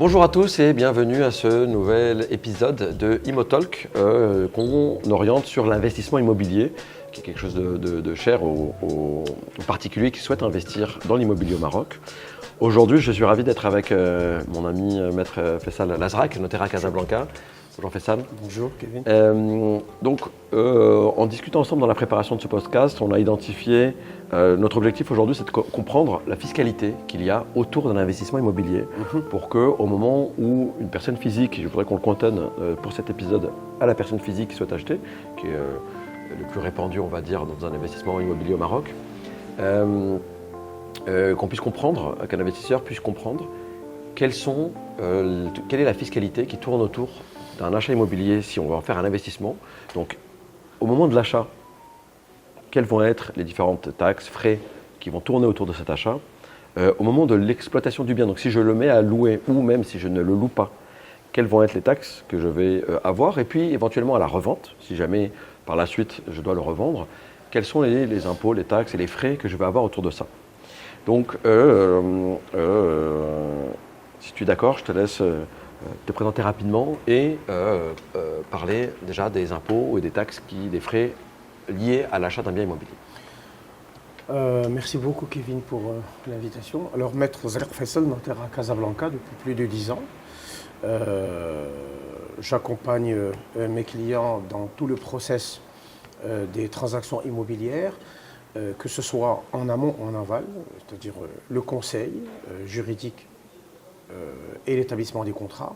Bonjour à tous et bienvenue à ce nouvel épisode de Immotalk qu'on oriente sur l'investissement immobilier, qui est quelque chose de cher aux particuliers qui souhaitent investir dans l'immobilier au Maroc. Aujourd'hui, je suis ravi d'être avec mon ami maître Fessal Lazrak, notaire à Casablanca. Bonjour Fessal. Bonjour Kevin. En discutant ensemble dans la préparation de ce podcast, on a identifié notre objectif aujourd'hui, c'est de comprendre la fiscalité qu'il y a autour d'un investissement immobilier pour qu'au moment où une personne physique, je voudrais qu'on le cantonne pour cet épisode à la personne physique qui souhaite acheter, qui est le plus répandu, on va dire, dans un investissement immobilier au Maroc, qu'on puisse comprendre, qu'un investisseur puisse comprendre quelle est la fiscalité qui tourne autour d'un achat immobilier si on va en faire un investissement. Donc, au moment de l'achat, quelles vont être les différentes taxes, frais qui vont tourner autour de cet achat. Au moment de l'exploitation du bien, donc si je le mets à louer ou même si je ne le loue pas, quelles vont être les taxes que je vais avoir. Et puis, éventuellement à la revente, si jamais par la suite je dois le revendre, quels sont les impôts, les taxes et les frais que je vais avoir autour de ça. Donc, si tu es d'accord, je te laisse te présenter rapidement et parler déjà des impôts et des taxes, des frais liés à l'achat d'un bien immobilier. Merci beaucoup Kevin pour l'invitation. Alors maître Zerk Faisal, notaire à Casablanca depuis plus de 10 ans. J'accompagne mes clients dans tout le process des transactions immobilières, que ce soit en amont ou en aval, c'est-à-dire le conseil juridique et l'établissement des contrats,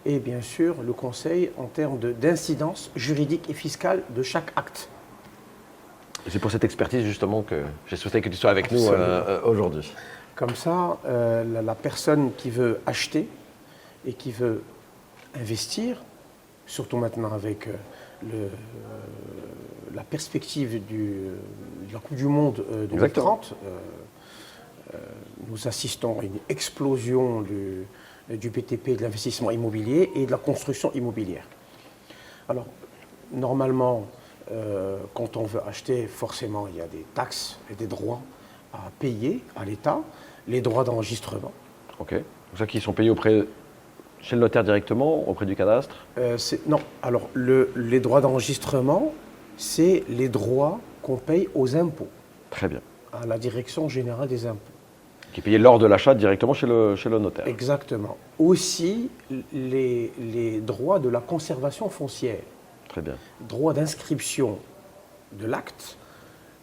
et bien sûr le conseil en termes d'incidence juridique et fiscale de chaque acte. C'est pour cette expertise justement que j'ai souhaité que tu sois avec nous aujourd'hui. Comme ça, la personne qui veut acheter et qui veut investir, surtout maintenant avec la perspective de la Coupe du Monde 2030, nous assistons à une explosion du BTP, de l'investissement immobilier et de la construction immobilière. Alors, normalement, quand on veut acheter, forcément, il y a des taxes et des droits à payer à l'État, les droits d'enregistrement. Ok. Donc ça qui sont payés chez le notaire directement, auprès du cadastre? Non. Alors, les droits d'enregistrement, c'est les droits qu'on paye aux impôts. Très bien. À la Direction générale des impôts. Qui est payé lors de l'achat directement chez le notaire. Exactement. Aussi, les droits de la conservation foncière. Très bien. Droit d'inscription de l'acte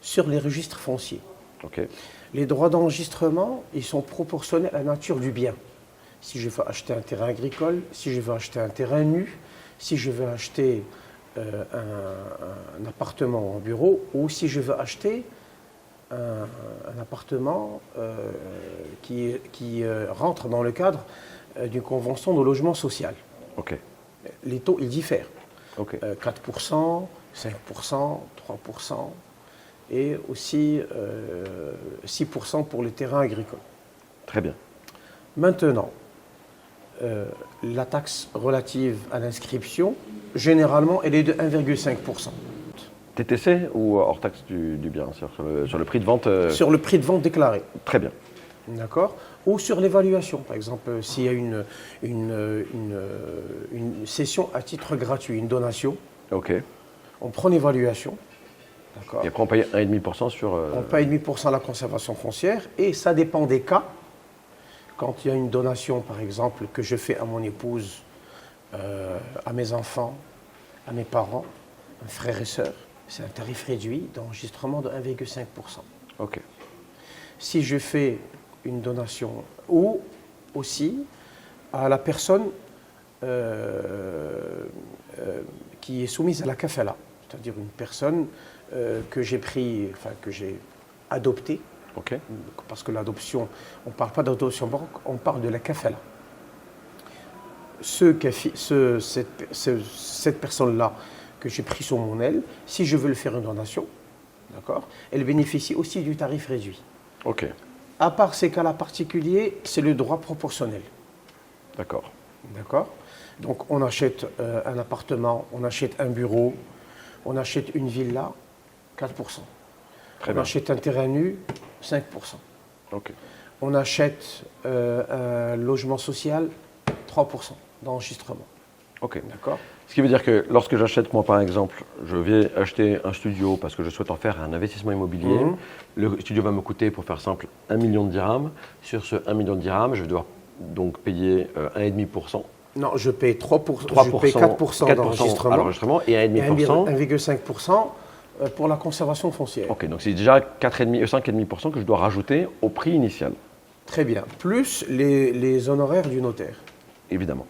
sur les registres fonciers. Okay. Les droits d'enregistrement, ils sont proportionnels à la nature du bien. Si je veux acheter un terrain agricole, si je veux acheter un terrain nu, si je veux acheter un appartement en bureau, ou si je veux acheter un appartement qui rentre dans le cadre d'une convention de logement social. Okay. Les taux, ils diffèrent. Okay. 4%, 5%, 3% et aussi 6% pour les terrains agricoles. Très bien. Maintenant, la taxe relative à l'inscription, généralement, elle est de 1,5%. TTC ou hors taxe du bien, sur le prix de vente Sur le prix de vente déclaré. Très bien. D'accord. Ou sur l'évaluation, par exemple, s'il y a une cession à titre gratuit, une donation. Ok. On prend l'évaluation. D'accord. Et après, on paye 1,5% sur... On paye 1,5% à la conservation foncière et ça dépend des cas. Quand il y a une donation, par exemple, que je fais à mon épouse, à mes enfants, à mes parents, à frères et sœurs, c'est un tarif réduit d'enregistrement de 1,5%. Ok. Si je fais une donation ou aussi à la personne qui est soumise à la kafala, c'est-à-dire une personne que j'ai adoptée, okay. Parce que l'adoption, on ne parle pas d'adoption baroque, on parle de la kafala. Cette personne-là que j'ai pris sous mon aile, si je veux le faire une donation, d'accord, elle bénéficie aussi du tarif réduit. Ok. À part ces cas-là particuliers, c'est le droit proportionnel. D'accord. D'accord. Donc on achète un appartement, on achète un bureau, on achète une villa, 4%. Très on bien. achète un terrain nu, 5%. Ok. On achète un logement social, 3% d'enregistrement. Ok. D'accord. Ce qui veut dire que lorsque j'achète, moi par exemple, je vais acheter un studio parce que je souhaite en faire un investissement immobilier. Le studio va me coûter, pour faire simple, 1 million de dirhams. Sur ce 1 million de dirhams, je vais devoir donc payer 1,5%. Non, je paye 3%, 3%, je paye 4% à l'enregistrement et et 1,5%. 1,5% pour la conservation foncière. Ok, donc c'est déjà 5,5% que je dois rajouter au prix initial, Très bien. Plus les honoraires du notaire. évidemment.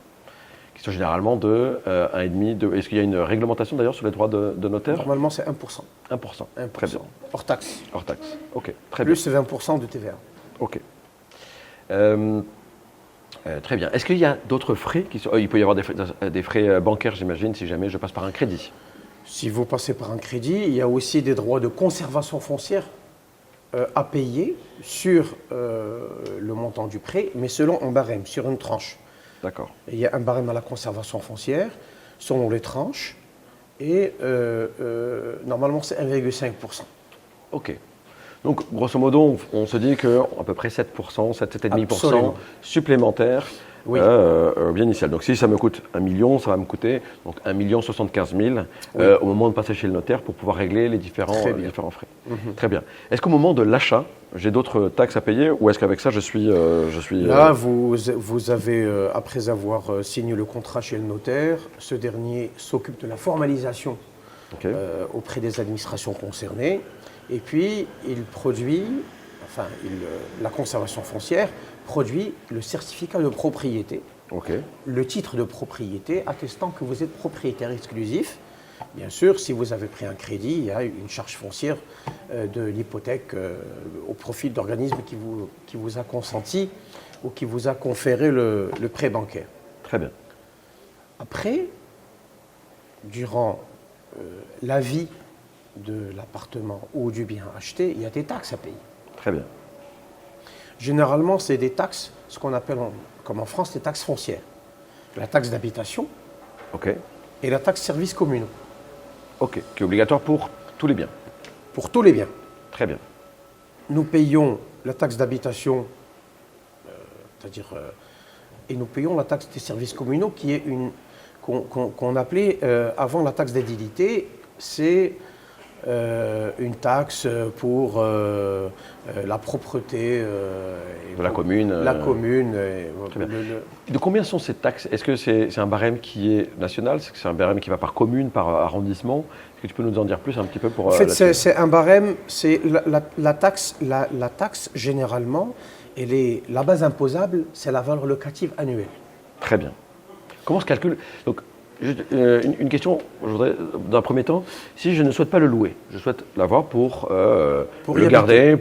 Qui sont généralement de 1,5%. Est-ce qu'il y a une réglementation d'ailleurs sur les droits de notaire? Normalement, c'est 1%. 1%. 1%. Très bien. Hors taxe. Hors taxe. Ok, très bien. Plus 20% de TVA. Ok. Très bien. Est-ce qu'il y a d'autres frais qui sont... il peut y avoir des frais bancaires, j'imagine, si jamais je passe par un crédit. Si vous passez par un crédit, il y a aussi des droits de conservation foncière à payer sur le montant du prêt, mais selon un barème, sur une tranche. D'accord. Il y a un barème à la conservation foncière, selon les tranches, et normalement c'est 1,5%. Ok. Donc, grosso modo, on se dit qu'à peu près 7%, 7,5% Absolument. supplémentaires, Oui. bien initial. Donc, si ça me coûte 1 million, ça va me coûter donc 1,75 million Oui. au moment de passer chez le notaire pour pouvoir régler les différents frais. Mhm. Très bien. Est-ce qu'au moment de l'achat, j'ai d'autres taxes à payer ou est-ce qu'avec ça, je suis Là, vous avez, après avoir signé le contrat chez le notaire, ce dernier s'occupe de la formalisation ok. auprès des administrations concernées. Et puis, la conservation foncière produit le certificat de propriété, Ok. le titre de propriété attestant que vous êtes propriétaire exclusif. Bien sûr, si vous avez pris un crédit, il y a une charge foncière de l'hypothèque au profit de l'organisme qui vous a consenti ou qui vous a conféré le prêt bancaire. Très bien. Après, durant la vie de l'appartement ou du bien acheté, il y a des taxes à payer. Très bien. Généralement, c'est des taxes, ce qu'on appelle comme en France, des taxes foncières. La taxe d'habitation Ok. et la taxe services communaux, Ok. Qui est obligatoire pour tous les biens. pour tous les biens. Très bien. Nous payons la taxe d'habitation, et nous payons la taxe des services communaux, qui est qu'on appelait avant la taxe d'édilité, c'est une taxe pour la propreté De la commune. La commune. Très bien. De combien sont ces taxes? Est-ce que c'est un barème qui est national? Est-ce que c'est un barème qui va par commune, par arrondissement? Est-ce que tu peux nous en dire plus un petit peu pour... En fait, c'est un barème, c'est la taxe généralement, la base imposable, c'est la valeur locative annuelle. Très bien. Comment se calcule? Donc, une question, je voudrais, dans un premier temps, si je ne souhaite pas le louer, je souhaite l'avoir pour Pour y le habiter. garder.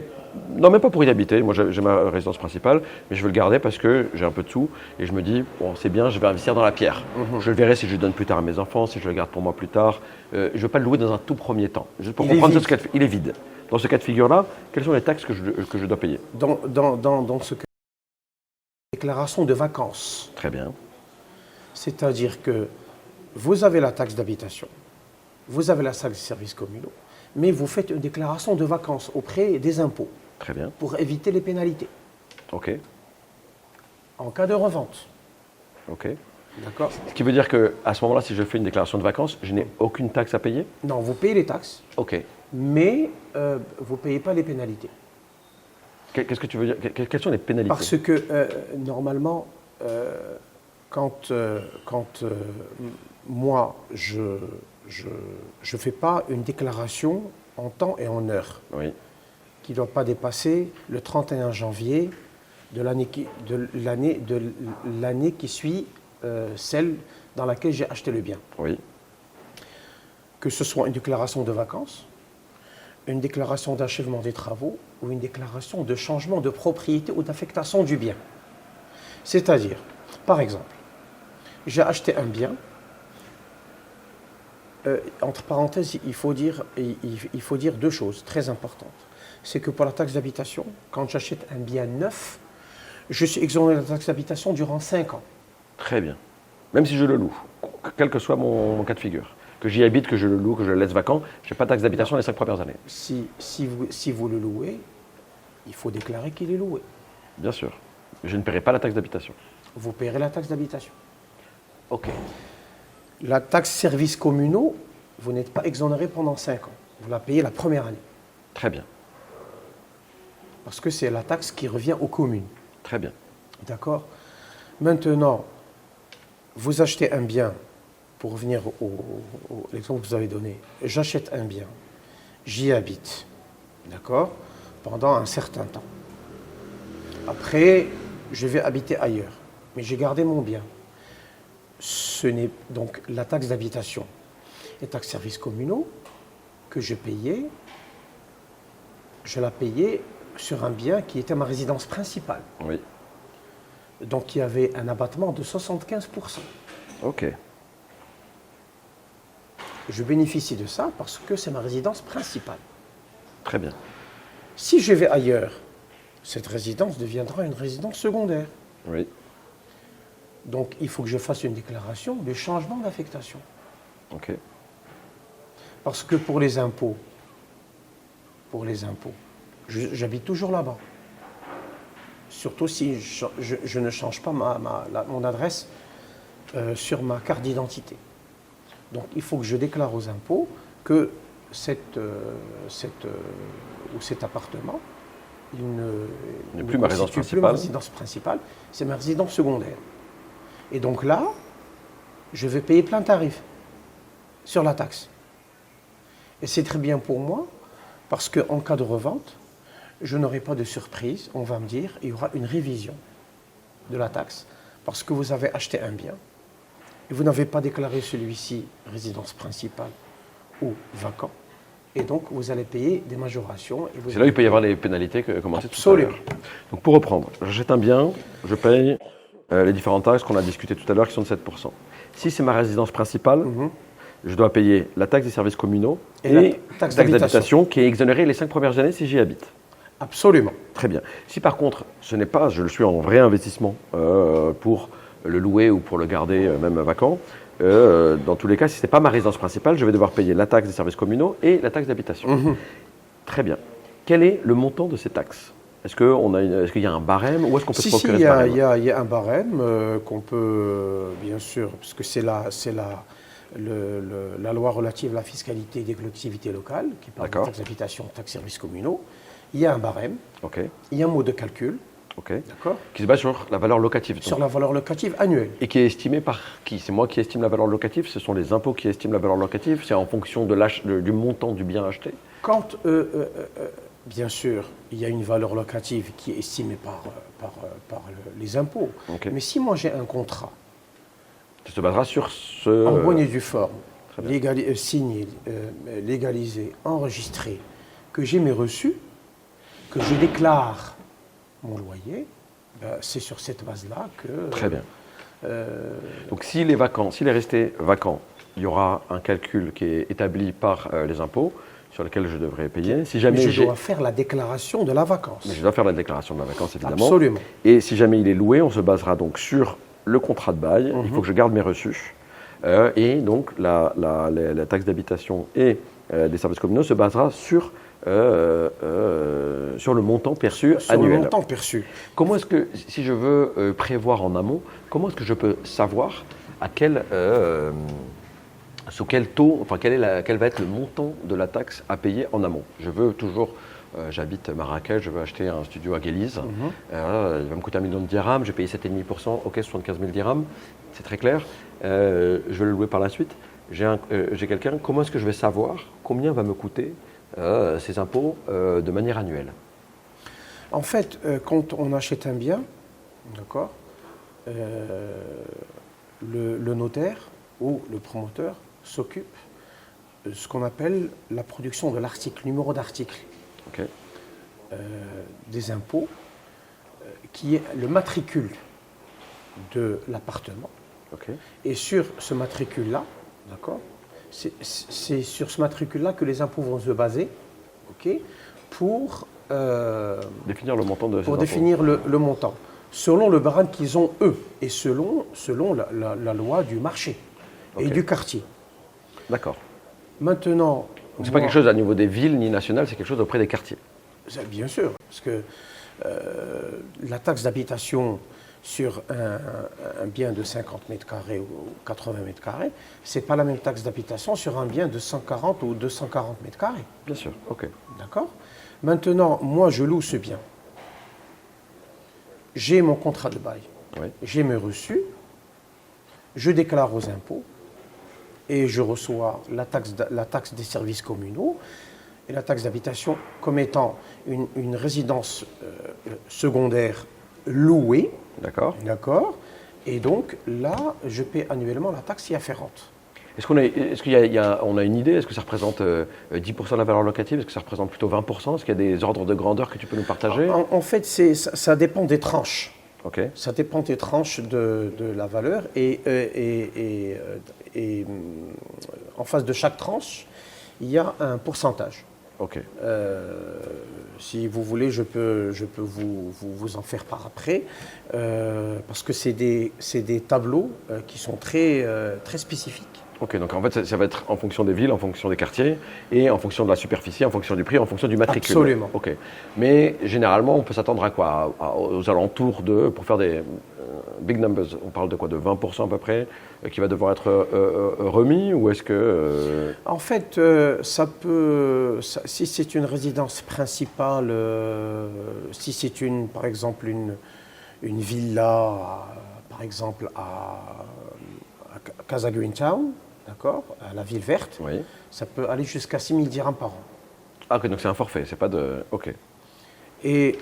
Non, même pas pour y habiter. Moi, j'ai ma résidence principale, mais je veux le garder parce que j'ai un peu de sous et je me dis, bon, c'est bien, je vais investir dans la pierre. Je le verrai si je le donne plus tard à mes enfants, si je le garde pour moi plus tard. Je ne veux pas le louer dans un tout premier temps. Juste pour Il est comprendre vide. ce cas de, il est vide. Dans ce cas de figure-là, quelles sont les taxes que je dois payer? Dans ce cas, déclaration de vacances. Très bien. C'est-à-dire que vous avez la taxe d'habitation, vous avez la taxe des services communaux, mais vous faites une déclaration de vacances auprès des impôts Très bien. pour éviter les pénalités Ok. en cas de revente. Ok. D'accord? Ce qui veut dire qu'à ce moment-là, si je fais une déclaration de vacances, je n'ai aucune taxe à payer? Non, vous payez les taxes, Ok. mais vous ne payez pas les pénalités. Qu'est-ce que tu veux dire? Quelles sont les pénalités? Parce que normalement, quand moi, je ne fais pas une déclaration en temps et en heure Oui. qui ne doit pas dépasser le 31 janvier de l'année qui suit celle dans laquelle j'ai acheté le bien. Oui. Que ce soit une déclaration de vacances, une déclaration d'achèvement des travaux ou une déclaration de changement de propriété ou d'affectation du bien. C'est-à-dire, par exemple, j'ai acheté un bien. Entre parenthèses, il faut dire deux choses très importantes. C'est que pour la taxe d'habitation, quand j'achète un bien neuf, je suis exonéré de la taxe d'habitation durant 5 ans. Très bien. Même si je le loue, quel que soit mon cas de figure. Que j'y habite, que je le loue, que je le laisse vacant, je n'ai pas de taxe d'habitation les 5 premières années. Si vous le louez, il faut déclarer qu'il est loué. Bien sûr. Je ne paierai pas la taxe d'habitation. vous payerez la taxe d'habitation. Ok, La taxe services communaux, vous n'êtes pas exonéré pendant 5 ans. Vous la payez la première année. très bien, Parce que c'est la taxe qui revient aux communes. très bien. D'accord? Maintenant, vous achetez un bien, pour revenir l'exemple que vous avez donné. J'achète un bien, j'y habite, d'accord? Pendant un certain temps. Après, je vais habiter ailleurs, mais j'ai gardé mon bien. Ce n'est donc la taxe d'habitation et taxe services communaux que je payais, je la payais sur un bien qui était ma résidence principale. Oui, Donc il y avait un abattement de 75%. ok, Je bénéficie de ça parce que c'est ma résidence principale. très bien. Si je vais ailleurs, cette résidence deviendra une résidence secondaire. Oui, Donc il faut que je fasse une déclaration de changement d'affectation. ok, Parce que pour les impôts, j'habite toujours là-bas. Surtout si je ne change pas mon adresse sur ma carte d'identité. Donc il faut que je déclare aux impôts que cet appartement n'est plus ma résidence constitue plus ma principale. résidence principale, c'est ma résidence secondaire. Et donc là, je vais payer plein tarif sur la taxe. Et c'est très bien pour moi, parce qu'en cas de revente, je n'aurai pas de surprise. On va me dire, il y aura une révision de la taxe, parce que vous avez acheté un bien, et vous n'avez pas déclaré celui-ci résidence principale ou vacant. Et donc, vous allez payer des majorations. C'est là où il peut y avoir les pénalités que commencé tout à Absolument. l'heure. Donc pour reprendre, j'achète un bien, je paye les différentes taxes qu'on a discutées tout à l'heure qui sont de 7%. Si c'est ma résidence principale, je dois payer la taxe des services communaux Et la et taxe taxe d'habitation qui est exonérée les 5 premières années si j'y habite. Absolument. Très bien. Si par contre, ce n'est pas, je le suis en vrai investissement pour le louer ou pour le garder même vacant, dans tous les cas, si ce n'est pas ma résidence principale, je vais devoir payer la taxe des services communaux et la taxe d'habitation. Très bien. Quel est le montant de ces taxes? Est-ce qu'il y a un barème ou est-ce qu'on peut se procurer il y, ce barème? il y a un barème qu'on peut, bien sûr, parce que c'est la loi relative à la fiscalité des collectivités locales, qui parle de D'accord. taxe d'habitation, taxe services communaux. Il y a un barème, Ok, il y a un mode de calcul, ok. d'accord, Qui se base sur la valeur locative. donc. sur la valeur locative annuelle. Et qui est estimée par qui? C'est moi qui estime la valeur locative? Ce sont les impôts qui estiment la valeur locative? C'est en fonction du montant du bien acheté? Quand, bien sûr, il y a une valeur locative qui est estimée par les impôts, Ok. mais si moi j'ai un contrat Ça se basera sur ce... en bonne et due forme, Très bien. signé, légalisé, enregistré, que j'ai mes reçus, que je déclare mon loyer, ben, c'est sur cette base-là que... Très bien. Donc s'il est vacant, s'il est resté vacant, il y aura un calcul qui est établi par les impôts sur lequel je devrais payer. Si jamais je dois faire la déclaration de la vacance. Mais je dois faire la déclaration de la vacance, évidemment. Absolument. Et si jamais il est loué, on se basera donc sur le contrat de bail. Il faut que je garde mes reçus. Et donc la taxe d'habitation et des services communaux se basera sur le montant perçu Sur annuel. le montant perçu. Comment est-ce que, si je veux prévoir en amont, comment est-ce que je peux savoir sous quel taux, enfin quel va être le montant de la taxe à payer en amont? Je veux toujours, j'habite Marrakech, je veux acheter un studio à Guélise, il va me coûter 1 million de dirhams, je vais payer 7,5%, ok, 75 000 dirhams, c'est très clair. Je vais le louer par la suite. J'ai quelqu'un, comment est-ce que je vais savoir combien va me coûter ces impôts de manière annuelle? En fait, quand on achète un bien, d'accord, le notaire ou le promoteur s'occupe de ce qu'on appelle la production de l'article, numéro d'article Ok. des impôts, qui est le matricule de l'appartement. Ok. Et sur ce matricule-là, d'accord, c'est sur ce matricule-là que les impôts vont se baser, ok, pour Définir le montant de ces impôts. définir le montant, selon le barème qu'ils ont eux, et selon la loi du marché et Ok. du quartier. D'accord. Maintenant, Donc c'est pas quelque chose à niveau des villes ni national, c'est quelque chose auprès des quartiers. Bien sûr, parce que la taxe d'habitation, sur un bien de 50 mètres carrés ou 80 mètres carrés, ce n'est pas la même taxe d'habitation sur un bien de 140 ou 240 mètres carrés. Bien sûr, ok. D'accord? Maintenant, moi, je loue ce bien. J'ai mon contrat de bail. Oui. J'ai mes reçus. Je déclare aux impôts. Et je reçois la taxe des services communaux et la taxe d'habitation comme étant une résidence secondaire louée. D'accord. D'accord. Et donc, là, je paie annuellement la taxe y afférente. Est-ce qu'on a une idée? Est-ce que ça représente 10% de la valeur locative? Est-ce que ça représente plutôt 20%? Est-ce qu'il y a des ordres de grandeur que tu peux nous partager? En fait, ça dépend des tranches. Ok. Ça dépend des tranches de la valeur. Et en face de chaque tranche, il y a un pourcentage. Ok. Si vous voulez, je peux vous en faire part après, parce que c'est des tableaux qui sont très spécifiques. Ok, donc en fait, ça va être en fonction des villes, en fonction des quartiers, et en fonction de la superficie, en fonction du prix, en fonction du matricule. Absolument. Ok. Mais généralement, on peut s'attendre à quoi? Aux alentours de, pour faire des big numbers, on parle de quoi? De 20% à peu près, qui va devoir être remis, ou est-ce que... En fait, si c'est une résidence principale, si c'est par exemple une villa, par exemple à Casa Greentown, d'accord, à la ville verte, Oui. ça peut aller jusqu'à 6 000 dirhams par an. Ah, ok, donc c'est un forfait, c'est pas de... Ok. Et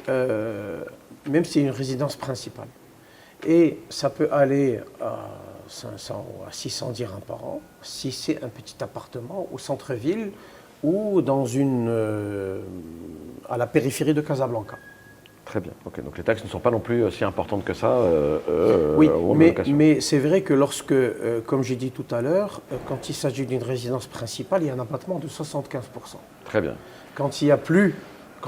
même si c'est une résidence principale. Et ça peut aller à 500 ou à 600 dirhams par an, si c'est un petit appartement au centre-ville ou à la périphérie de Casablanca. Très bien. Ok, donc les taxes ne sont pas non plus si importantes que ça. Oui, au moment de la location. mais c'est vrai que comme j'ai dit tout à l'heure, quand il s'agit d'une résidence principale, il y a un abattement de 75%. Très bien. Quand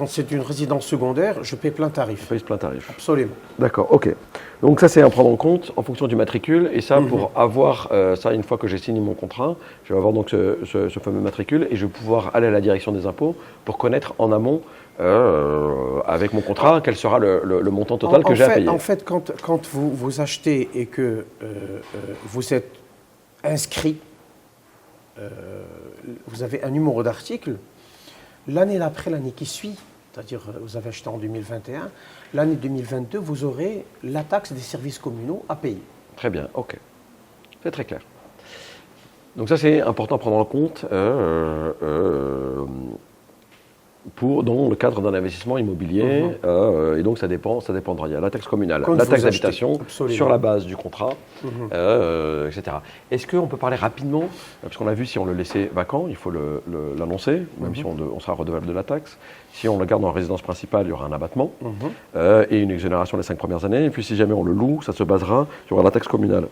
c'est une résidence secondaire, je paie plein tarif. Je paye ce plein tarif. Absolument. D'accord, ok. Donc ça, c'est à prendre en compte en fonction du matricule. Et ça, pour avoir ça, une fois que j'ai signé mon contrat, je vais avoir donc ce fameux matricule et je vais pouvoir aller à la direction des impôts pour connaître en amont, avec mon contrat, quel sera le montant total que j'ai à payer. En fait, quand vous achetez et que vous êtes inscrit, vous avez un numéro d'article, l'année d'après, l'année qui suit, c'est-à-dire vous avez acheté en 2021, l'année 2022, vous aurez la taxe des services communaux à payer. Très bien, ok. C'est très clair. Donc ça, c'est important à prendre en compte dans le cadre d'un investissement immobilier. Et donc ça dépendra. Il y a la taxe communale, Quand la vous taxe achetez, d'habitation absolument. sur la base du contrat, etc. Est-ce qu'on peut parler rapidement, parce qu'on a vu si on le laissait vacant, il faut l'annoncer, même si on sera redevable de la taxe. Si on le garde en résidence principale, il y aura un abattement et une exonération les 5 premières années. Et puis si jamais on le loue, ça se basera sur la taxe communale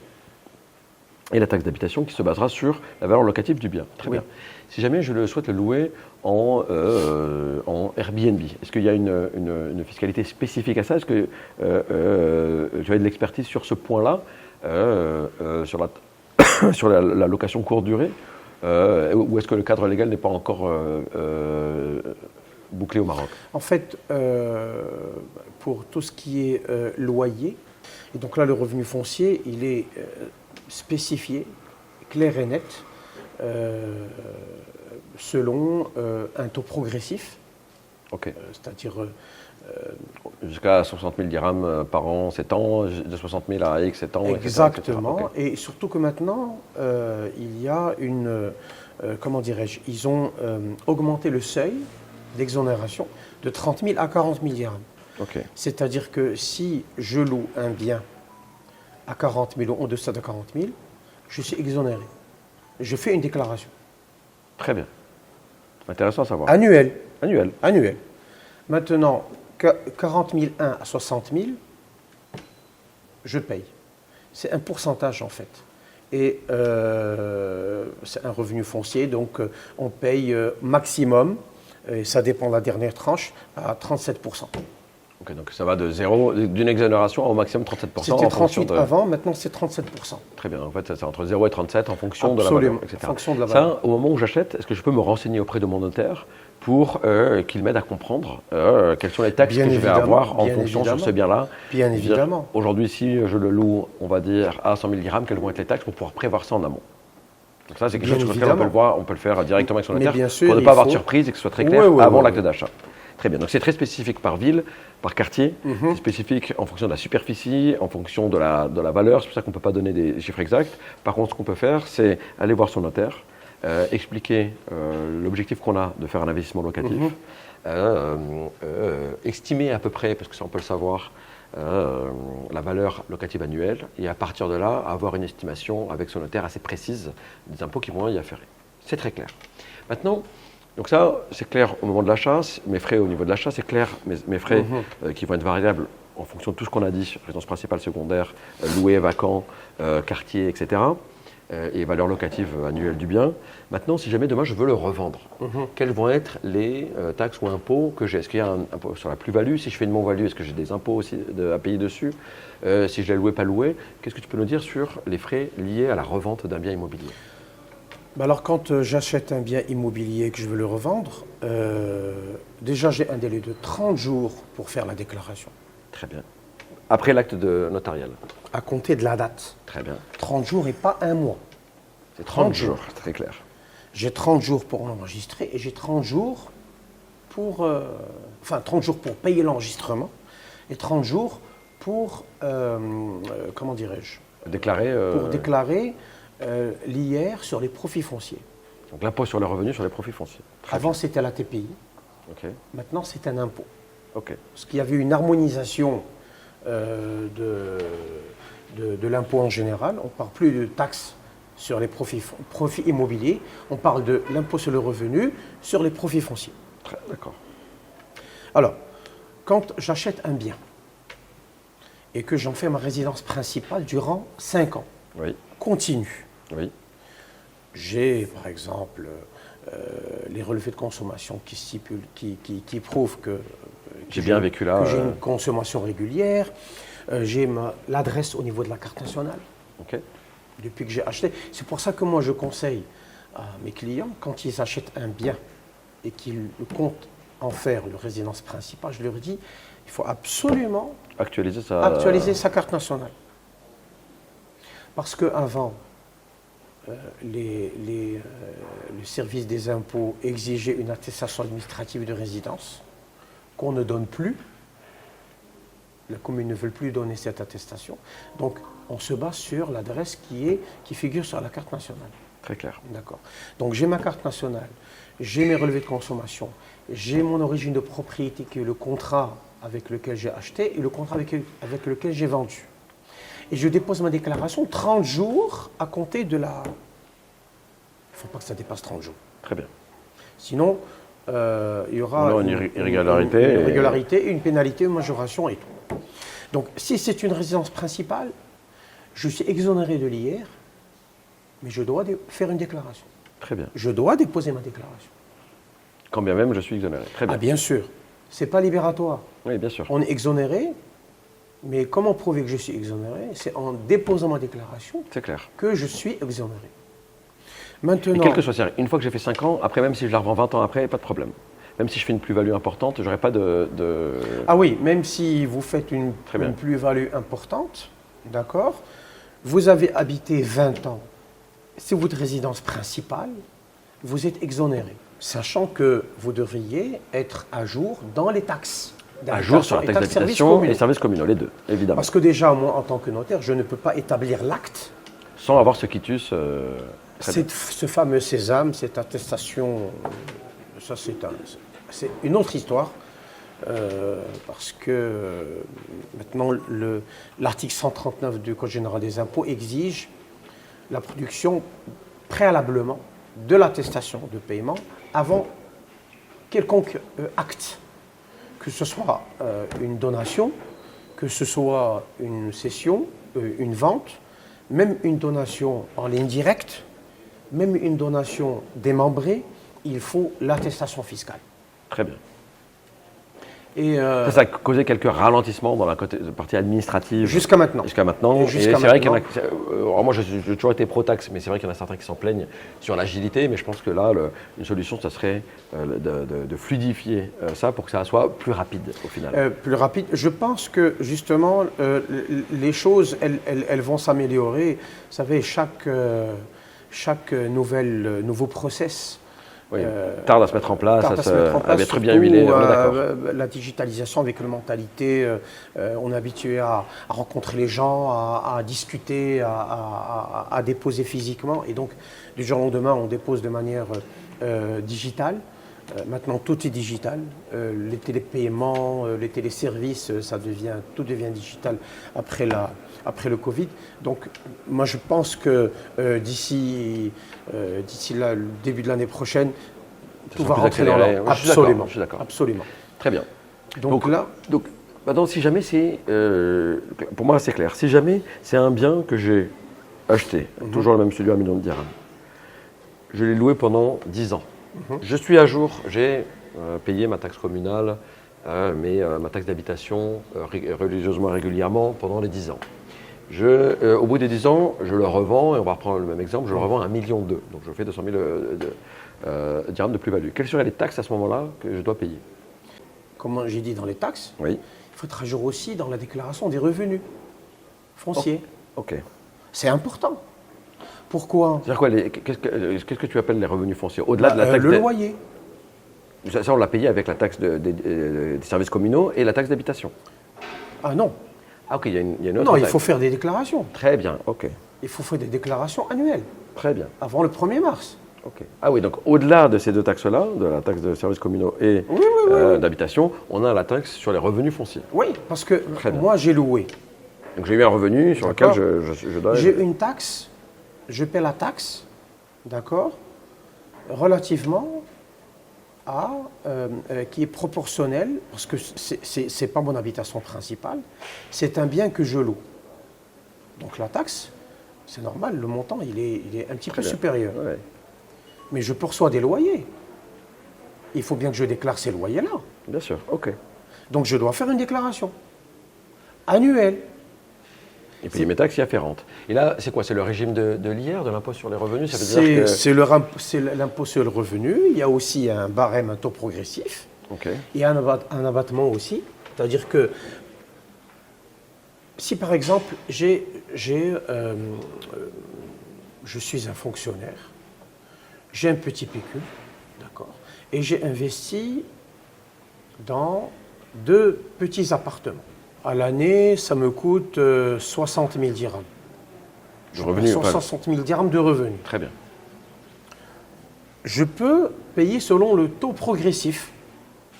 et la taxe d'habitation qui se basera sur la valeur locative du bien. Très bien. Si jamais je souhaite le louer en Airbnb, est-ce qu'il y a une fiscalité spécifique à ça? Est-ce que tu as de l'expertise sur ce point-là, sur la location courte durée, ou est-ce que le cadre légal n'est pas encore bouclé au Maroc? En fait, pour tout ce qui est loyer, et donc là le revenu foncier, il est spécifié, clair et net, selon un taux progressif, c'est-à-dire jusqu'à 60 000 dirhams par an, 7 ans, de 60 000 à X, 7 ans, exactement. etc. Et surtout que maintenant, il y a comment dirais-je, ils ont augmenté le seuil d'exonération de 30 000 à 40 000 dirhams. C'est-à-dire que si je loue un bien à 40 000 ou en-deçà de 40 000, je suis exonéré. Je fais une déclaration. Très bien. Intéressant à savoir. Annuelle. Annuelle. Maintenant, 40 001 à 60 000, je paye. C'est un pourcentage en fait. Et c'est un revenu foncier, donc on paye maximum, et ça dépend de la dernière tranche, à 37%. Ok, donc ça va d'une exonération au maximum 37%. C'était 38 avant, maintenant c'est 37%. Très bien, en fait c'est entre 0 et 37 en fonction de la Absolument, valeur, etc. en fonction de la valeur. Ça, au moment où j'achète, est-ce que je peux me renseigner auprès de mon notaire pour qu'il m'aide à comprendre quelles sont les taxes Bien que je vais évidemment, avoir en bien fonction sur évidemment. ce bien-là. Bien Je veux dire, évidemment. aujourd'hui, si je le loue, on va dire à 100 000 grammes, quelles vont être les taxes pour pouvoir prévoir ça en amont. Donc ça, c'est quelque Bien chose sur lequel on peut le évidemment. voir, on peut le faire directement avec son Mais notaire bien sûr, pour ne il pas avoir de faut- surprise et que ce soit très clair Ouais, avant ouais, l'acte ouais. d'achat. Très bien, donc c'est très spécifique par ville, par quartier, c'est spécifique en fonction de la superficie, en fonction de la valeur, c'est pour ça qu'on ne peut pas donner des chiffres exacts. Par contre, ce qu'on peut faire, c'est aller voir son notaire, expliquer l'objectif qu'on a de faire un investissement locatif, estimer à peu près, parce que ça on peut le savoir, la valeur locative annuelle, et à partir de là, avoir une estimation avec son notaire assez précise des impôts qui vont y afférer. C'est très clair. Maintenant, donc ça, c'est clair au moment de l'achat, mes frais au niveau de l'achat, c'est clair, mes frais qui vont être variables en fonction de tout ce qu'on a dit, résidence principale, secondaire, loué, vacant, quartier, etc. Et valeur locative annuelle du bien. Maintenant, si jamais demain je veux le revendre, quels vont être les taxes ou impôts que j'ai? Est-ce qu'il y a un impôt sur la plus-value? Si je fais une non-value, est-ce que j'ai des impôts aussi à payer dessus? Si je l'ai loué, pas loué, qu'est-ce que tu peux nous dire sur les frais liés à la revente d'un bien immobilier? Alors, quand j'achète un bien immobilier et que je veux le revendre, déjà j'ai un délai de 30 jours pour faire la déclaration, Très bien. Après l'acte de notarial. à compter de la date. Très bien. 30 jours et pas un mois. C'est 30 30 jours, très clair. J'ai 30 jours pour l'enregistrer et j'ai 30 jours pour, 30 jours pour payer l'enregistrement et 30 jours pour, comment dirais-je, Déclarer. pour déclarer l'IR sur les profits fonciers. Donc l'impôt sur le revenu sur les profits fonciers. Très Avant, c'était la TPI. bien. Ok. Maintenant, c'est un impôt. Ok. Parce qu'il y avait une harmonisation de l'impôt en général. On ne parle plus de taxes sur les profits immobiliers. On parle de l'impôt sur le revenu sur les profits fonciers. D'accord. Alors, quand j'achète un bien et que j'en fais ma résidence principale durant 5 ans, Oui. continue, Oui. j'ai par exemple les relevés de consommation qui stipulent, qui prouvent que J'ai bien vécu là. que j'ai une consommation régulière, j'ai l'adresse au niveau de la carte nationale Ok. depuis que j'ai acheté. C'est pour ça que moi je conseille à mes clients, quand ils achètent un bien et qu'ils comptent en faire leur résidence principale, je leur dis, il faut absolument Actualiser ça. actualiser sa carte nationale. Parce qu'avant, le service des impôts exigeait une attestation administrative de résidence qu'on ne donne plus. La commune ne veut plus donner cette attestation. Donc, on se base sur l'adresse qui figure sur la carte nationale. Très clair. D'accord. Donc, j'ai ma carte nationale, j'ai mes relevés de consommation, j'ai mon origine de propriété qui est le contrat avec lequel j'ai acheté et le contrat avec lequel j'ai vendu. Et je dépose ma déclaration 30 jours à compter de la... Il ne faut pas que ça dépasse 30 jours. Très bien. Sinon, il y aura On aura une irrégularité une et- irrégularité, une pénalité, une majoration et tout. Donc, si c'est une résidence principale, je suis exonéré de l'IR, mais je dois faire une déclaration. Très bien. Je dois déposer ma déclaration. Quand bien même je suis exonéré. Très bien. Ah, bien sûr. Ce n'est pas libératoire. Oui, bien sûr. On est exonéré, mais comment prouver que je suis exonéré? C'est en déposant ma déclaration C'est clair. que je suis exonéré. Et Maintenant, quel que soit, c'est-à-dire, une fois que j'ai fait 5 ans, après même si je la revends 20 ans après, pas de problème. Même si je fais une plus-value importante, j'aurai pas de... ah oui, même si vous faites une Très bien. plus-value importante, d'accord, vous avez habité 20 ans, c'est votre résidence principale, vous êtes exonéré, sachant que vous devriez être à jour dans les taxes. à jour sur la et taxe services d'habitation communaux. et services communaux, les deux, évidemment. Parce que déjà, moi, en tant que notaire, je ne peux pas établir l'acte. Sans avoir ce quitus. Très bien. Ce fameux sésame, cette attestation, ça c'est une autre histoire, parce que maintenant l'article 139 du Code général des impôts exige la production préalablement de l'attestation de paiement avant quelconque acte, que ce soit une donation, que ce soit une cession, une vente, même une donation en ligne directe, même une donation démembrée, il faut l'attestation fiscale. Très bien. Et Ça a causé quelques ralentissements dans la partie administrative. jusqu'à maintenant. Jusqu'à maintenant. Et jusqu'à c'est vrai qu'il y en a. maintenant. Alors moi, j'ai toujours été pro-taxe, mais c'est vrai qu'il y en a certains qui s'en plaignent sur l'agilité. Mais je pense que là, une solution, ça serait de fluidifier ça pour que ça soit plus rapide au final. Plus rapide. Je pense que justement, les choses, elles vont s'améliorer. Vous savez, chaque nouveau process Oui, tarde à se mettre en place, tarde à se mettre en place, à être bien surtout, huilé. On est d'accord. La digitalisation avec la mentalité, on est habitué à rencontrer les gens, à discuter, à déposer physiquement. Et donc, du jour au lendemain, on dépose de manière digitale. Maintenant, tout est digital. Les télépaiements, les téléservices, tout devient digital après le Covid. Donc, moi, je pense que d'ici le début de l'année prochaine, tout va rentrer dans l'ordre. Absolument. Je suis d'accord. Absolument. Très bien. Donc là, Maintenant, si jamais c'est, pour moi c'est clair, si jamais c'est un bien que j'ai acheté, toujours le même studio à 1 million de dirhams, je l'ai loué pendant 10 ans. Je suis à jour, j'ai payé ma taxe communale, ma taxe d'habitation religieusement régulièrement pendant les 10 ans. Au bout des 10 ans, je le revends, et on va reprendre le même exemple, je le revends à 1,2 million. Donc je fais 200 000 dirhams de plus-value. Quelles seraient les taxes à ce moment-là que je dois payer? comme j'ai dit dans les taxes, Oui. il faut être à jour aussi dans la déclaration des revenus fonciers. Ok. C'est important. Pourquoi? C'est-à-dire quoi, qu'est-ce que tu appelles les revenus fonciers? Au-delà de la taxe le loyer. Ça, on l'a payé avec la taxe des services communaux et la taxe d'habitation. Ah non. Ah ok, il y a une autre Non, il taxe. faut faire des déclarations. Très bien, ok. Il faut faire des déclarations annuelles, Très bien, avant le 1er mars. ok. Ah oui, donc au-delà de ces deux taxes-là, de la taxe de services communaux et d'habitation, on a la taxe sur les revenus fonciers. Oui, parce que Très bien. moi j'ai loué. Donc j'ai eu un revenu sur lequel D'accord. je dois... J'ai une taxe, je paie la taxe, d'accord, relativement à, qui est proportionnelle, parce que ce n'est pas mon habitation principale, c'est un bien que je loue. Donc la taxe, c'est normal, le montant il est un petit peu bien. supérieur. Ouais. Mais je perçois des loyers. Il faut bien que je déclare ces loyers-là. Bien sûr, ok. Donc je dois faire une déclaration annuelle. Et payer mes taxes y afférentes. Et là, c'est quoi? C'est le régime de l'IR, de l'impôt sur les revenus? Ça veut dire que... C'est l'impôt sur le revenu. Il y a aussi un barème, un taux progressif. Ok. Il y a un abattement aussi. C'est-à-dire que si par exemple je suis un fonctionnaire, j'ai un petit pécule, d'accord, et j'ai investi dans 2 petits appartements. À l'année, ça me coûte 60 000 dirhams. De revenus, 60 000 dirhams de revenus. Très bien. Je peux payer selon le taux progressif.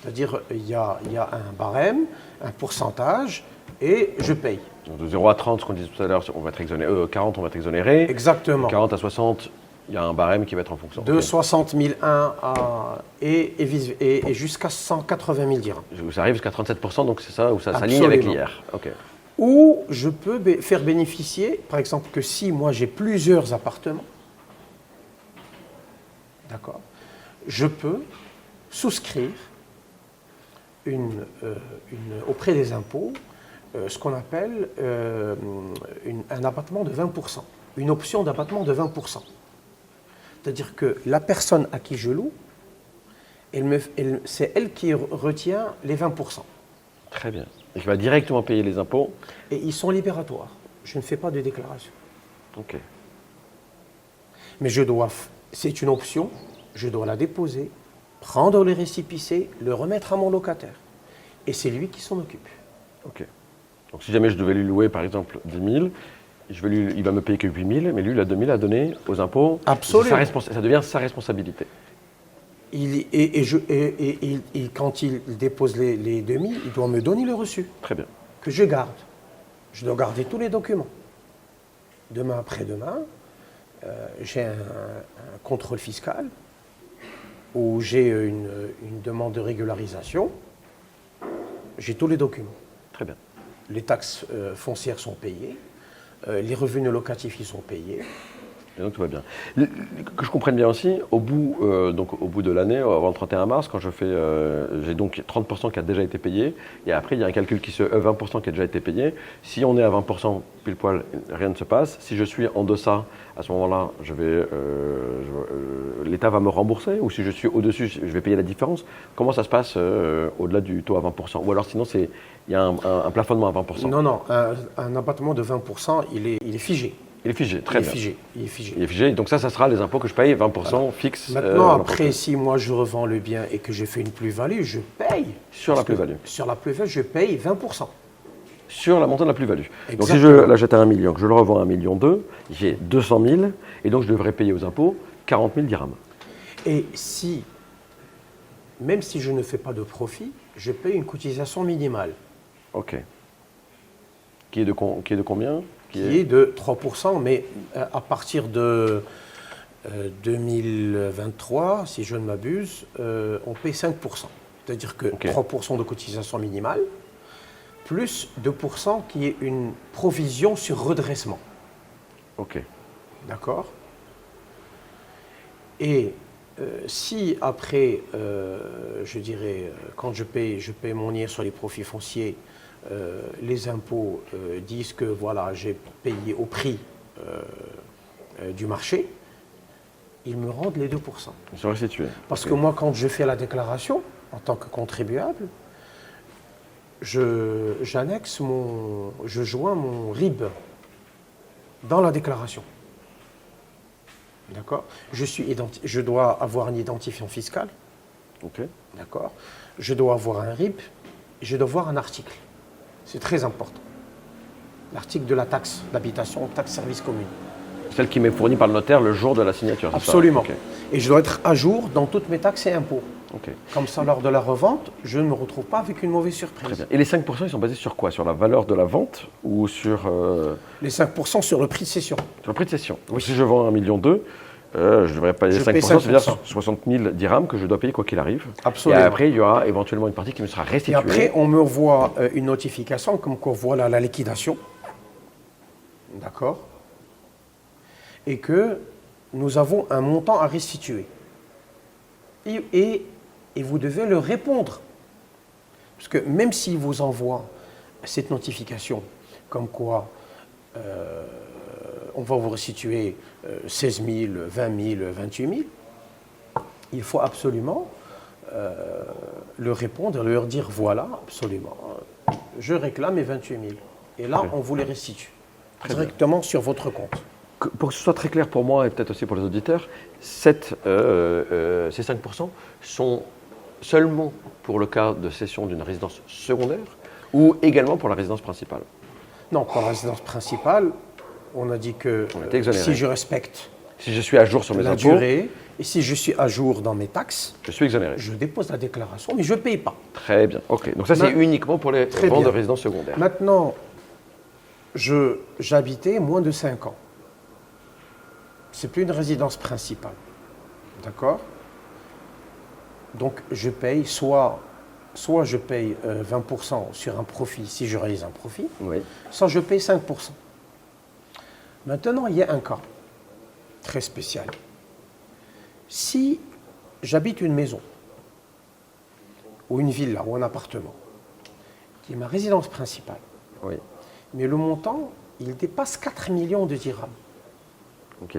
C'est-à-dire, il y a un barème, un pourcentage, et je paye. Donc de 0 à 30, ce qu'on disait tout à l'heure, on va être exonéré. 40, on va être exonéré. Exactement. 40 à 60, il y a un barème qui va être en fonction. De Ok. 60 001 et jusqu'à 180 000 dirhams. Ça arrive jusqu'à 37%, donc c'est ça où ça s'aligne avec l'IR. Ok. Ou je peux faire bénéficier, par exemple, que si moi j'ai plusieurs appartements, d'accord, je peux souscrire auprès des impôts ce qu'on appelle un abattement de 20%, une option d'abattement de 20%. C'est-à-dire que la personne à qui je loue, c'est elle qui retient les 20%. Très bien. Et qui va directement payer les impôts. Et ils sont libératoires. Je ne fais pas de déclaration. Ok. Mais c'est une option, je dois la déposer, prendre le récépissé, le remettre à mon locataire. Et c'est lui qui s'en occupe. Ok. Donc si jamais je devais lui louer par exemple 10 000, il va me payer que 8 000, mais lui, il a 2 000 à donner aux impôts. Absolument. Ça devient sa responsabilité. Quand il dépose les 2 000, il doit me donner le reçu, Très bien. que je garde. Je dois garder tous les documents. Demain après-demain, j'ai un contrôle fiscal où j'ai une demande de régularisation. J'ai tous les documents. Très bien. Les taxes foncières sont payées, les revenus locatifs ils sont payés. Et donc tout va bien. Que je comprenne bien aussi, au bout de l'année, avant le 31 mars, quand j'ai donc 30% qui a déjà été payé, et après il y a un calcul 20% qui a déjà été payé. Si on est à 20% pile poil, rien ne se passe. Si je suis en deçà, à ce moment-là, l'État va me rembourser, ou si je suis au-dessus, je vais payer la différence. Comment ça se passe au-delà du taux à 20%? Ou alors sinon, il y a un plafonnement à 20%? Non, un abattement de 20%, il est figé. Il est figé, très bien. Il est figé. Il est figé, donc ça sera les impôts que je paye, 20% fixe. Maintenant, après, si moi je revends le bien et que j'ai fait une plus-value, je paye. Sur la plus-value. Sur la plus-value, je paye 20%. Sur la montée de la plus-value. Donc si je l'achète à 1 million, que je le revends à 1,2 million, j'ai 200 000, et donc je devrais payer aux impôts 40 000 dirhams. Et même si je ne fais pas de profit, je paye une cotisation minimale. Ok. Qui est de combien? Qui est de 3%, mais à partir de 2023, si je ne m'abuse, on paye 5%. C'est-à-dire que 3% de cotisation minimale, plus 2% qui est une provision sur redressement. Ok. D'accord? Et si après, je dirais, quand je paye mon IR sur les profits fonciers, les impôts disent que voilà, j'ai payé au prix du marché, ils me rendent les 2%. Ils sont restitués. Parce que moi, quand je fais la déclaration, en tant que contribuable, je joins mon RIB dans la déclaration. D'accord? Je dois avoir un identifiant fiscal. Ok. D'accord? Je dois avoir un RIB. Je dois avoir un article. C'est très important. L'article de la taxe d'habitation, taxe service commune. Celle qui m'est fournie par le notaire le jour de la signature. Absolument. Okay. Et je dois être à jour dans toutes mes taxes et impôts. Okay. Comme ça, lors de la revente, je ne me retrouve pas avec une mauvaise surprise. Très bien. Et les 5%, ils sont basés sur quoi? Sur la valeur de la vente ou sur… Les 5% sur le prix de cession. Sur le prix de cession. Oui. Si je vends 1,2 million, je devrais payer 5%, c'est-à-dire 60 000 dirhams que je dois payer quoi qu'il arrive. Absolument. Et après, il y aura éventuellement une partie qui me sera restituée. Et après, on me voit une notification comme quoi voilà la liquidation. D'accord? Et que nous avons un montant à restituer. Et vous devez le répondre. Parce que même s'il vous envoie cette notification, comme quoi on va vous restituer 16 000, 20 000, 28 000, il faut absolument le répondre, leur dire voilà, absolument, je réclame mes 28 000. Et là, on vous les restitue directement sur votre compte. Pour que ce soit très clair pour moi et peut-être aussi pour les auditeurs, ces 5% sont seulement pour le cas de cession d'une résidence secondaire ou également pour la résidence principale? Non, pour la résidence principale, on a dit que si je respecte si je suis à jour sur mes la impôts, durée et si je suis à jour dans mes taxes, je suis exonéré. Je dépose la déclaration, mais je ne paye pas. Très bien, ok. Donc ça c'est uniquement pour les ventes de résidences secondaires. Maintenant, j'habitais moins de 5 ans. Ce n'est plus une résidence principale. D'accord? Donc je paye soit je paye 20% sur un profit si je réalise un profit, soit je paye 5%. Maintenant, il y a un cas très spécial. Si j'habite une maison, ou une villa, ou un appartement, qui est ma résidence principale, mais le montant, il dépasse 4 millions de dirhams. Ok.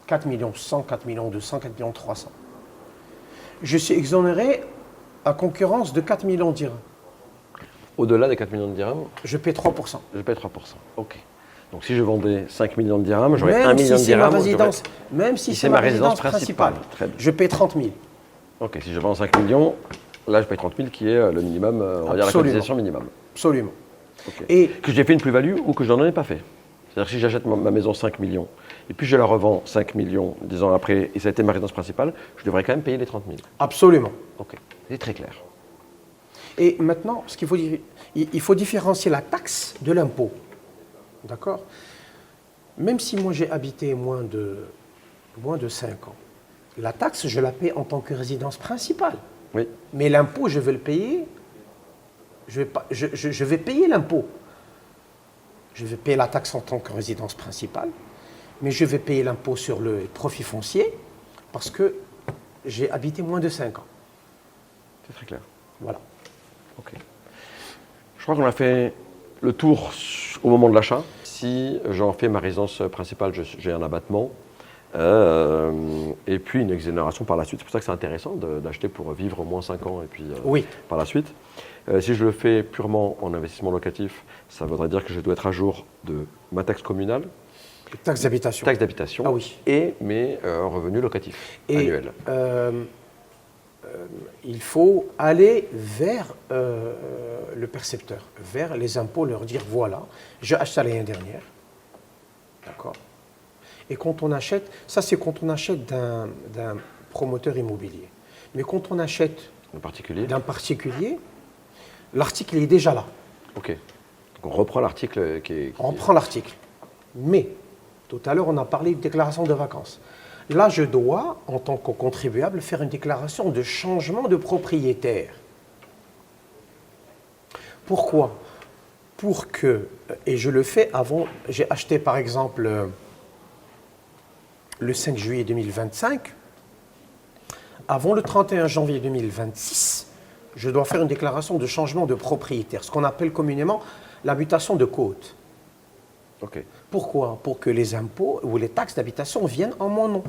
4 millions 100, 4 millions 200, 4 millions 300. Je suis exonéré à concurrence de 4 millions de dirhams. Au-delà des 4 millions de dirhams? Je paie 3%. Je paie 3%. Ok. Donc si je vendais 5 millions de dirhams, j'aurais 1 million de dirhams. Même si c'est ma résidence principale, je paie 30 000. Ok, si je vends 5 millions, là je paye 30 000 qui est le minimum, on va dire la cotisation minimum. Absolument. Okay. Et que j'ai fait une plus-value ou que je n'en ai pas fait. C'est-à-dire que si j'achète ma maison 5 millions et puis je la revends 5 millions 10 ans après et ça a été ma résidence principale, je devrais quand même payer les 30 000. Absolument. Ok, c'est très clair. Et maintenant, il faut différencier la taxe de l'impôt. D'accord? Même si moi j'ai habité moins de 5 ans, la taxe, je la paie en tant que résidence principale. Oui. Mais l'impôt, je vais le payer. Je vais payer l'impôt. Je vais payer la taxe en tant que résidence principale. mais je vais payer l'impôt sur le profit foncier parce que j'ai habité moins de 5 ans. C'est très clair. Voilà. Ok. Je crois qu'on a fait le tour au moment de l'achat. Si j'en fais ma résidence principale, j'ai un abattement et puis une exonération par la suite. C'est pour ça que c'est intéressant d'acheter pour vivre au moins 5 ans et puis Oui. par la suite. Si je le fais purement en investissement locatif, ça voudrait dire que je dois être à jour de ma taxe communale, Taxe d'habitation. taxe d'habitation Ah oui. et mes revenus locatifs Et annuels. il faut aller vers le percepteur, vers les impôts, leur dire voilà, j'ai acheté l'année dernière. D'accord. Et quand on achète, ça c'est quand on achète d'un promoteur immobilier. Mais quand on achète En particulier. d'un particulier, l'article est déjà là. Ok. Donc on reprend l'article qui est. On prend l'article. Mais, tout à l'heure, on a parlé de déclaration de vacances. Là, je dois, en tant que contribuable, faire une déclaration de changement de propriétaire. Pourquoi? Pour que, et je le fais avant, j'ai acheté par exemple le 5 juillet 2025, avant le 31 janvier 2026, je dois faire une déclaration de changement de propriétaire, ce qu'on appelle communément l'habitation de côte. Ok. Pourquoi? Pour que les impôts ou les taxes d'habitation viennent en mon nom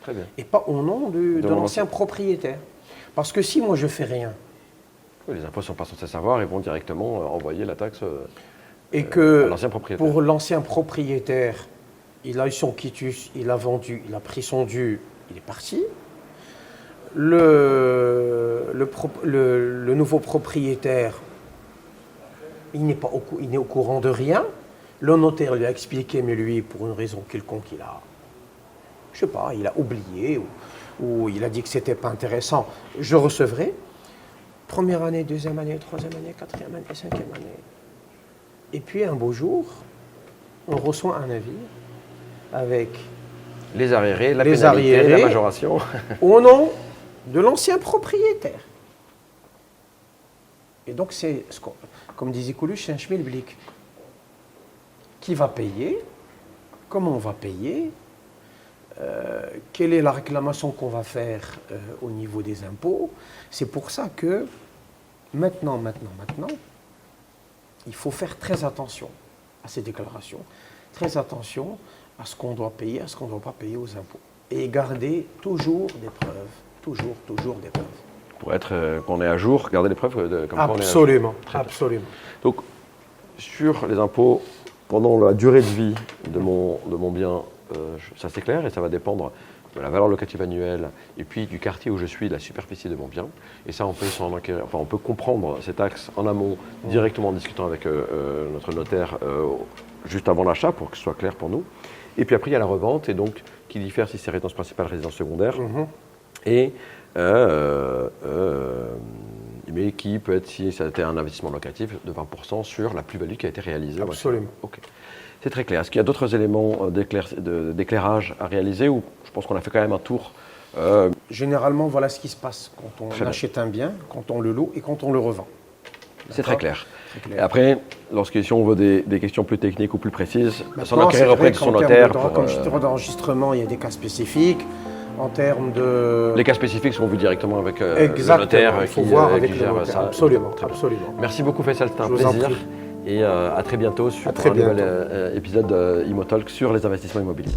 Très bien. et pas au nom de mon l'ancien propriétaire. Parce que si moi je fais rien Oui, les impôts ne sont pas censés savoir et vont directement envoyer la taxe et que à l'ancien propriétaire. pour l'ancien propriétaire, il a eu son quitus, il a vendu, il a pris son dû, il est parti. Le nouveau propriétaire, il n'est au courant de rien. Le notaire lui a expliqué, mais lui, pour une raison quelconque, je sais pas, il a oublié ou il a dit que c'était pas intéressant. Je recevrai. Première année, deuxième année, troisième année, quatrième année, cinquième année. Et puis un beau jour, on reçoit un avis avec Les arriérés, la Les pénalité, arriérés. la majoration. au nom de l'ancien propriétaire. Et donc c'est, comme disait Coluche, c'est un schmilblick. Qui va payer? Comment on va payer? Quelle est la réclamation qu'on va faire au niveau des impôts? C'est pour ça que maintenant, il faut faire très attention à ces déclarations, très attention à ce qu'on doit payer, à ce qu'on ne doit pas payer aux impôts. Et garder toujours des preuves, toujours des preuves. Pour être qu'on est à jour, garder les preuves comme quoi on est à jour. Absolument, absolument. Donc, sur les impôts, pendant la durée de vie de mon bien, ça c'est clair et ça va dépendre de la valeur locative annuelle et puis du quartier où je suis, de la superficie de mon bien. Et ça, on peut on peut comprendre ces taxes en amont directement en discutant avec notre notaire juste avant l'achat pour que ce soit clair pour nous. Et puis après, il y a la revente et donc qui diffère si c'est résidence principale, résidence secondaire. Et mais qui peut être, si ça a été un investissement locatif, de 20% sur la plus-value qui a été réalisée. Absolument. Ok. C'est très clair. Est-ce qu'il y a d'autres éléments d'éclairage à réaliser ou je pense qu'on a fait quand même un tour Généralement, voilà ce qui se passe quand Très on achète un bien, quand on le loue et quand on le revend. C'est très clair. Très Et clair. après, si on veut des questions plus techniques ou plus précises, s'en Maintenant, c'est acquérir vrai auprès de qu'en son termes notaire. de droit, comme je dis, d'enregistrement, il y a des cas spécifiques. En termes de... Les cas spécifiques sont vus directement avec le Exactement, notaire il faut qui, voir avec qui le gère notaire. ça. Absolument, Très bien. absolument. Merci beaucoup Faisal, c'était un Je vous en plaisir. prie. Et à très bientôt sur À très un nouvel bientôt. épisode Immotalk sur les investissements immobiliers.